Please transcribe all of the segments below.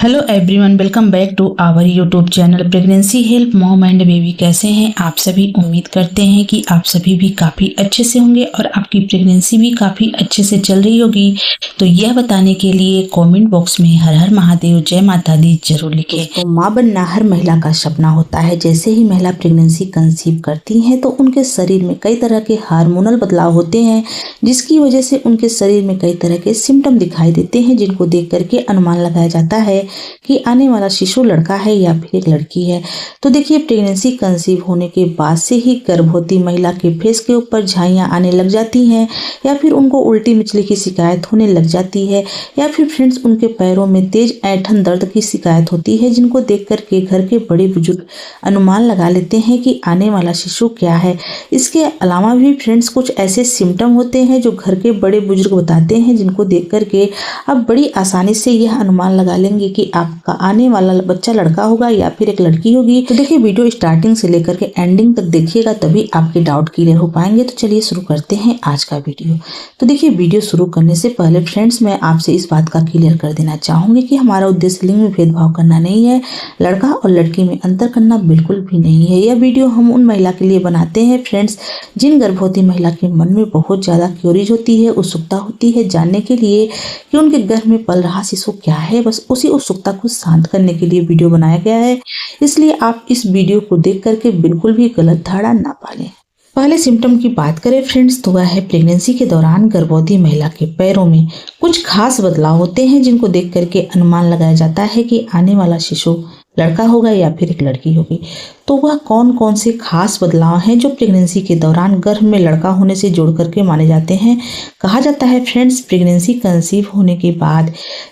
Hello everyone, welcome back to our YouTube channel pregnancy help mom and baby. कैसे हैं आप सभी? उम्मीद करते हैं कि आप सभी भी काफ़ी अच्छे से होंगे और आपकी प्रेगनेंसी भी काफ़ी अच्छे से चल रही होगी। तो यह बताने के लिए कमेंट बॉक्स में हर हर महादेव, जय माता दी जरूर लिखें। तो माँ बनना हर महिला का सपना होता है। जैसे ही महिला प्रेगनेंसी कंसीव करती हैं तो उनके शरीर में कई तरह के हार्मोनल बदलाव होते हैं, जिसकी वजह से उनके शरीर में कई तरह के सिम्टम दिखाई देते हैं, जिनको देख करके अनुमान लगाया जाता है कि आने वाला शिशु लड़का है या फिर एक लड़की है। तो देखिए, प्रेगनेंसी कंसीव होने के बाद से ही गर्भवती महिला के फेस के ऊपर झाइयाँ आने लग जाती हैं, या फिर उनको उल्टी मिचली की शिकायत होने लग जाती है, या फिर फ्रेंड्स उनके पैरों में तेज ऐंठन दर्द की शिकायत होती है, जिनको देख करके घर के बड़े बुजुर्ग अनुमान लगा लेते हैं कि आने वाला शिशु क्या है। इसके अलावा भी फ्रेंड्स कुछ ऐसे सिम्टम होते हैं जो घर के बड़े बुजुर्ग बताते हैं, जिनको देख करके आप बड़ी आसानी से यह अनुमान लगा लेंगे कि आपका आने वाला बच्चा लड़का होगा या फिर एक लड़की होगी। तो देखिए, वीडियो स्टार्टिंग से लेकर के एंडिंग तक देखिएगा, तभी आपके डाउट क्लियर हो पाएंगे। तो चलिए शुरू करते हैं आज का वीडियो। तो देखिए, वीडियो शुरू करने से पहले फ्रेंड्स मैं आपसे इस बात का क्लियर कर देना चाहूंगी कि हमारा उद्देश्य लिंग में भेदभाव करना नहीं है, लड़का और लड़की में अंतर करना बिल्कुल भी नहीं है। यह वीडियो हम उन महिला के लिए बनाते हैं फ्रेंड्स, जिन गर्भवती महिला के मन में बहुत ज़्यादा क्यूरीज होती है, उत्सुकता होती है जानने के लिए कि उनके गर्भ में पल रहा शिशु क्या है। बस उसी उत्सुकता को शांत करने के लिए वीडियो बनाया गया है, इसलिए आप इस वीडियो को देख करके बिल्कुल भी गलत धारणा ना पालें। पहले सिम्टम की बात करें फ्रेंड्स, तो वह है प्रेगनेंसी के दौरान गर्भवती महिला के पैरों में कुछ खास बदलाव होते हैं, जिनको देख करके अनुमान लगाया जाता है कि आने वाला शिशु लड़का होगा या फिर एक लड़की होगी। तो वह कौन कौन से खास बदलाव हैं जो प्रेगनेंसी के दौरान गर्भ में लड़का होने से जोड़ करके माने जाते हैं। कहा जाता है फ्रेंड्स, प्रेगनेंसी कंसीव होने के बाद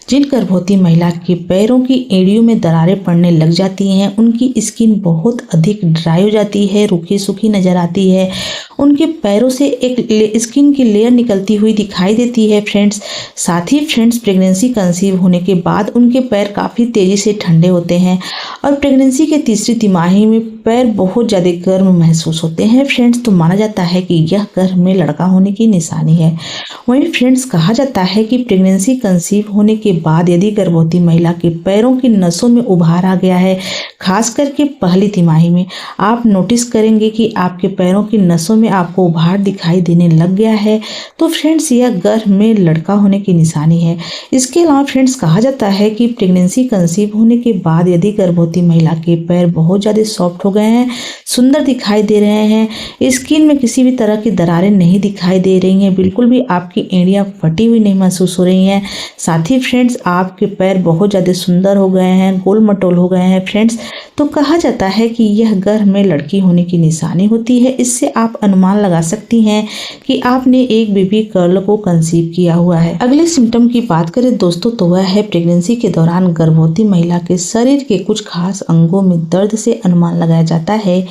जिन गर्भवती महिला के पैरों की एड़ियों में दरारें पड़ने लग जाती हैं, उनकी स्किन बहुत अधिक ड्राई हो जाती है, रूखी सूखी नजर आती है, उनके पैरों से एक स्किन की लेयर निकलती हुई दिखाई देती है फ्रेंड्स। साथ ही फ्रेंड्स, प्रेगनेंसी कंसीव होने के बाद उनके पैर काफ़ी तेज़ी से ठंडे होते हैं और प्रेगनेंसी के तीसरी तिमाही में पैर बहुत ज़्यादा गर्म महसूस होते हैं फ्रेंड्स। तो माना जाता है कि यह गर्भ में लड़का होने की निशानी है। वहीं फ्रेंड्स, कहा जाता है कि प्रेगनेंसी कंसीव होने के बाद यदि गर्भवती महिला के पैरों की नसों में उभार आ गया है, खास करके पहली तिमाही में आप नोटिस करेंगे कि आपके पैरों की नसों में आपको उभार दिखाई देने लग गया है, तो फ्रेंड्स यह गर्भ में लड़का होने की निशानी है। इसके अलावा फ्रेंड्स, कहा जाता है कि प्रेगनेंसी कंसीव होने के बाद यदि गर्भवती महिला के पैर बहुत ज़्यादा सॉफ्ट हो गए हैं, सुंदर दिखाई दे रहे हैं, स्किन में किसी भी तरह की दरारें नहीं दिखाई दे रही हैं, बिल्कुल भी आपकी एड़ियाँ फटी हुई नहीं महसूस हो रही हैं, साथ ही फ्रेंड्स आपके पैर बहुत ज़्यादा सुंदर हो गए हैं, गोल मटोल हो गए हैं फ्रेंड्स, तो कहा जाता है कि यह गर्भ में लड़की होने की निशानी होती है। इससे आप अनुमान लगा सकती हैं कि आपने एक बेबी गर्ल को कंसीव किया हुआ है। अगले सिम्टम की बात करें दोस्तों, तो वह है प्रेगनेंसी के दौरान गर्भवती महिला के शरीर के कुछ खास अंगों में दर्द से अनुमान लगाया जाता है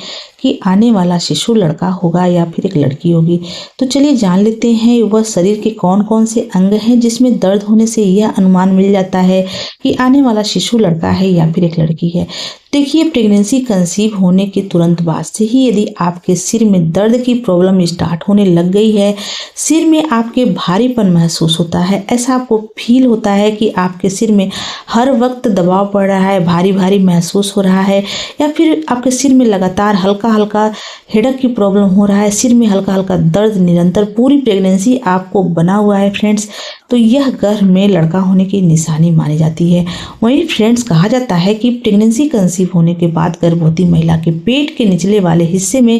कि आने वाला शिशु लड़का होगा या फिर एक लड़की होगी। तो चलिए जान लेते हैं वह शरीर के कौन कौन से अंग हैं जिसमें दर्द होने से यह अनुमान मिल जाता है कि आने वाला शिशु लड़का है या फिर एक लड़की है। देखिए, प्रेगनेंसी कंसीव होने के तुरंत बाद से ही यदि आपके सिर में दर्द की प्रॉब्लम स्टार्ट होने लग गई है, सिर में आपके भारीपन महसूस होता है, ऐसा आपको फील होता है कि आपके सिर में हर वक्त दबाव पड़ रहा है, भारी भारी महसूस हो रहा है, या फिर आपके सिर में लगातार हल्का हल्का हेडेक की प्रॉब्लम हो रहा है, सिर में हल्का हल्का दर्द निरंतर पूरी प्रेगनेंसी आपको बना हुआ है फ्रेंड्स, तो यह गर्भ में लड़का होने की निशानी मानी जाती है। वहीं फ्रेंड्स, कहा जाता है कि प्रेगनेंसी कंसीव होने के बाद गर्भवती महिला के पेट के निचले वाले हिस्से में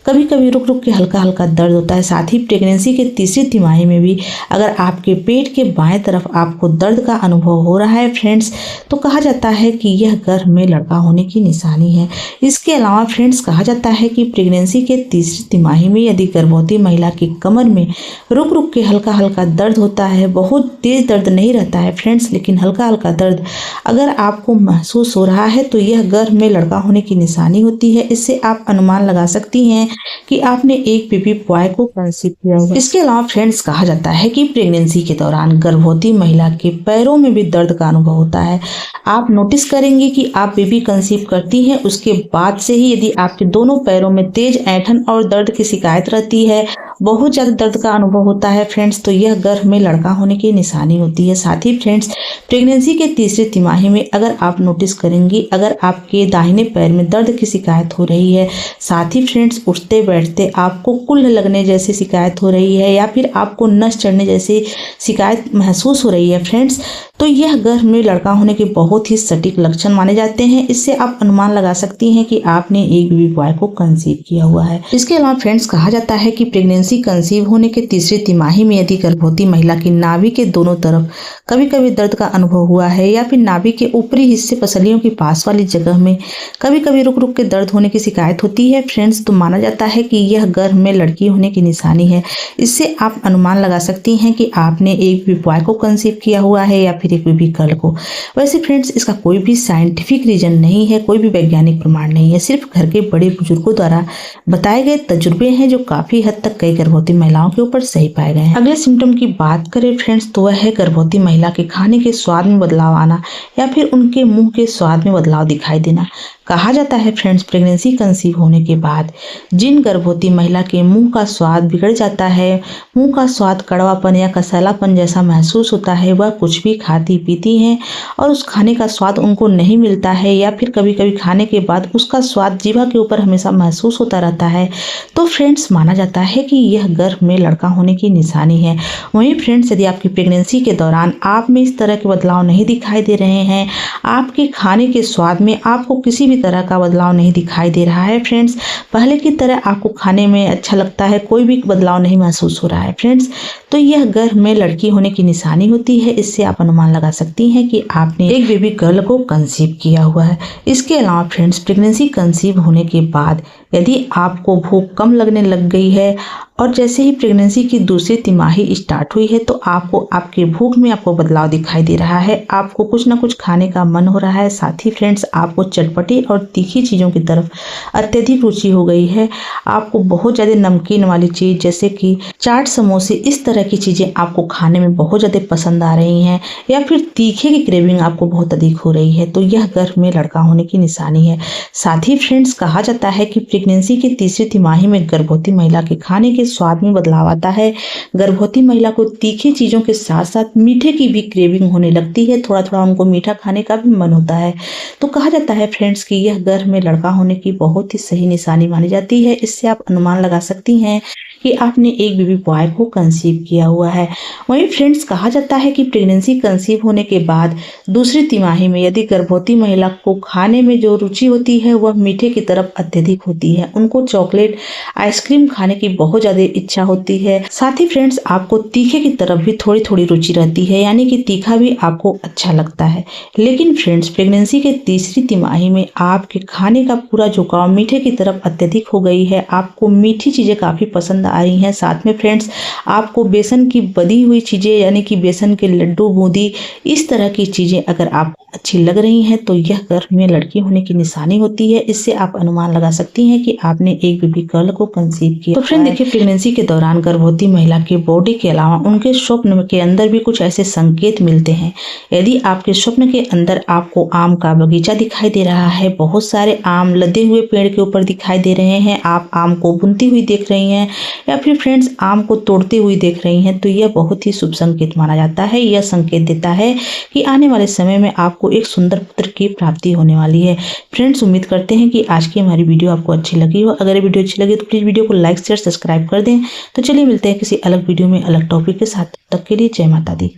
कभी कभी रुक रुक के हल्का हल्का दर्द होता है। साथ ही प्रेगनेंसी के तीसरी तिमाही में भी अगर आपके पेट के बाएं तरफ आपको दर्द का अनुभव हो रहा है फ्रेंड्स, तो कहा जाता है कि यह गर्भ में लड़का होने की निशानी है। इसके अलावा फ्रेंड्स, कहा जाता है कि प्रेगनेंसी के तीसरी तिमाही में यदि गर्भवती महिला की कमर में रुक रुक के हल्का हल्का दर्द होता है, बहुत तेज दर्द नहीं रहता है फ्रेंड्स, लेकिन हल्का हल्का दर्द अगर आपको महसूस हो रहा है, तो यह गर्भ में लड़का होने की निशानी होती है। इससे आप अनुमान लगा सकती हैं कि आपने एक बेबी बॉय को कंसीव किया होगा। इसके अलावा फ्रेंड्स, कहा जाता है कि प्रेगनेंसी के दौरान गर्भवती महिला के पैरों में भी दर्द का अनुभव होता है। आप नोटिस करेंगे कि आप बेबी कंसीव करती हैं, उसके बाद से ही यदि आपके दोनों पैरों में तेज ऐंठन और दर्द की शिकायत रहती है बहुत ज़्यादा दर्द का अनुभव होता है फ्रेंड्स, तो यह गर्भ में लड़का होने की निशानी होती है। साथ ही फ्रेंड्स, प्रेगनेंसी के तीसरी तिमाही में अगर आप नोटिस करेंगी, अगर आपके दाहिने पैर में दर्द की शिकायत हो रही है, साथ ही फ्रेंड्स उठते बैठते आपको कुल्ल लगने जैसी शिकायत हो रही है, या फिर आपको नस चढ़ने जैसी शिकायत महसूस हो रही है फ्रेंड्स, तो यह गर्भ में लड़का होने के बहुत ही सटीक लक्षण माने जाते हैं। इससे आप अनुमान लगा सकती हैं कि आपने एक बेबी बॉय को कंसीव किया हुआ है। इसके अलावा फ्रेंड्स, कहा जाता है कि प्रेगनेंसी कंसीव होने के तीसरी तिमाही में यदि गर्भवती महिला की नाभि के दोनों तरफ कभी कभी दर्द का अनुभव हुआ है, या फिर नाभि के ऊपरी हिस्से पसलियों के पास वाली जगह में कभी कभी रुक रुक के दर्द होने की शिकायत होती है फ्रेंड्स, तो माना जाता है कि यह गर्भ में लड़की होने की निशानी है। इससे आप अनुमान लगा सकती हैं कि आपने एक बेबी बॉय को कंसीव किया हुआ है या फिर एक बेबी गर्ल को। वैसे फ्रेंड्स, इसका कोई भी साइंटिफिक रीजन नहीं है, कोई भी वैज्ञानिक प्रमाण नहीं है, सिर्फ घर के बड़े बुजुर्गों द्वारा बताए गए तजुर्बे हैं जो काफी हद तक कई गर्भवती महिलाओं के ऊपर सही पाए गए हैं। अगले सिम्टम की बात करें फ्रेंड्स, तो वह है गर्भवती महिला के खाने के स्वाद में बदलाव आना, या फिर उनके मुंह के स्वाद में बदलाव दिखाई देना। कहा जाता है फ्रेंड्स, प्रेगनेंसी कंसीव होने के बाद जिन गर्भवती महिला के मुंह का स्वाद बिगड़ जाता है, मुंह का स्वाद कड़वापन या कसैलापन जैसा महसूस होता है, वह कुछ भी खाती पीती हैं और उस खाने का स्वाद उनको नहीं मिलता है, या फिर कभी कभी खाने के बाद उसका स्वाद जीवा के ऊपर हमेशा महसूस होता रहता है, तो फ्रेंड्स माना जाता है कि यह गर्भ में लड़का होने की निशानी है। वहीं फ्रेंड्स, यदि आपकी प्रेगनेंसी के दौरान आप में इस तरह के बदलाव नहीं दिखाई दे रहे हैं, आपके खाने के स्वाद में आपको किसी तरह का बदलाव नहीं दिखाई दे रहा है फ्रेंड्स, पहले की तरह आपको खाने में अच्छा लगता है, कोई भी बदलाव नहीं महसूस हो रहा है फ्रेंड्स, तो यह गर्भ में लड़की होने की निशानी होती है। इससे आप अनुमान लगा सकती हैं कि आपने एक बेबी गर्ल को कंसीव किया हुआ है। इसके अलावा फ्रेंड्स, प्रेगनेंसी कंसीव होने के बाद यदि आपको भूख कम लगने लग गई है और जैसे ही प्रेगनेंसी की दूसरी तिमाही स्टार्ट हुई है, तो आपको आपके भूख में आपको बदलाव दिखाई दे रहा है, आपको कुछ ना कुछ खाने का मन हो रहा है। साथ ही फ्रेंड्स, आपको चटपटी और तीखी चीज़ों की तरफ अत्यधिक रुचि हो गई है, आपको बहुत ज़्यादा नमकीन वाली चीज़ जैसे कि चाट, समोसे, इस तरह की चीज़ें आपको खाने में बहुत ज़्यादा पसंद आ रही हैं, या फिर तीखे की क्रेविंग आपको बहुत अधिक हो रही है, तो यह गर्भ में लड़का होने की निशानी है। साथ ही फ्रेंड्स, कहा जाता है कि प्रेगनेंसी की तीसरी तिमाही में गर्भवती महिला के खाने के स्वाद में बदलाव आता है। गर्भवती महिला को तीखी चीज़ों के साथ साथ मीठे की भी क्रेविंग होने लगती है, थोड़ा थोड़ा उनको मीठा खाने का भी मन होता है। तो कहा जाता है फ्रेंड्स कि यह गर्भ में लड़का होने की बहुत ही सही निशानी मानी जाती है। इससे आप अनुमान लगा सकती हैं कि आपने एक बेबी बॉय को कंसीव किया हुआ है। वहीं फ्रेंड्स, कहा जाता है कि प्रेगनेंसी कंसीव होने के बाद दूसरी तिमाही में यदि गर्भवती महिला को खाने में जो रुचि होती है वह मीठे की तरफ अत्यधिक होती है, उनको चॉकलेट, आइसक्रीम खाने की बहुत ज़्यादा इच्छा होती है। साथ ही फ्रेंड्स, आपको तीखे की तरफ भी थोड़ी थोड़ी रुचि रहती है, यानी कि तीखा भी आपको अच्छा लगता है। लेकिन फ्रेंड्स, प्रेगनेंसी के तीसरी तिमाही में आपके खाने का पूरा झुकाव मीठे की तरफ अत्यधिक हो गई है, आपको मीठी चीज़ें काफ़ी पसंद आ रही हैं। साथ में फ्रेंड्स, आपको बेसन की बदी हुई चीज़ें, यानी कि बेसन के लड्डू, बूंदी, इस तरह की चीज़ें अगर आपको अच्छी लग रही हैं, तो यह गर्भ में लड़की होने की निशानी होती है। इससे आप अनुमान लगा सकती हैं कि आपने एक बेबी गर्ल को कंसीव किया। तो फ्रेंड देखिए, प्रेगनेंसी के दौरान गर्भवती महिला के बॉडी के अलावा उनके स्वप्न के अंदर भी कुछ ऐसे संकेत मिलते हैं। यदि आपके स्वप्न के अंदर आपको आम का बगीचा दिखाई दे रहा है, बहुत सारे आम लदे हुए पेड़ के ऊपर दिखाई दे रहे हैं, आप आम को बुनती हुई देख रही हैं, या फिर फ्रेंड्स आम को तोड़ती हुई देख रही हैं, तो यह बहुत ही शुभ संकेत माना जाता है। यह संकेत देता है कि आने वाले समय में आपको एक सुंदर पुत्र की प्राप्ति होने वाली है। फ्रेंड्स, उम्मीद करते हैं कि आज की हमारी वीडियो आपको अच्छी लगी हो। अगर ये वीडियो अच्छी लगी तो प्लीज़ वीडियो को लाइक, शेयर, सब्सक्राइब कर दें। तो चलिए मिलते हैं किसी अलग वीडियो में अलग टॉपिक के साथ। तब तक के लिए जय माता दी।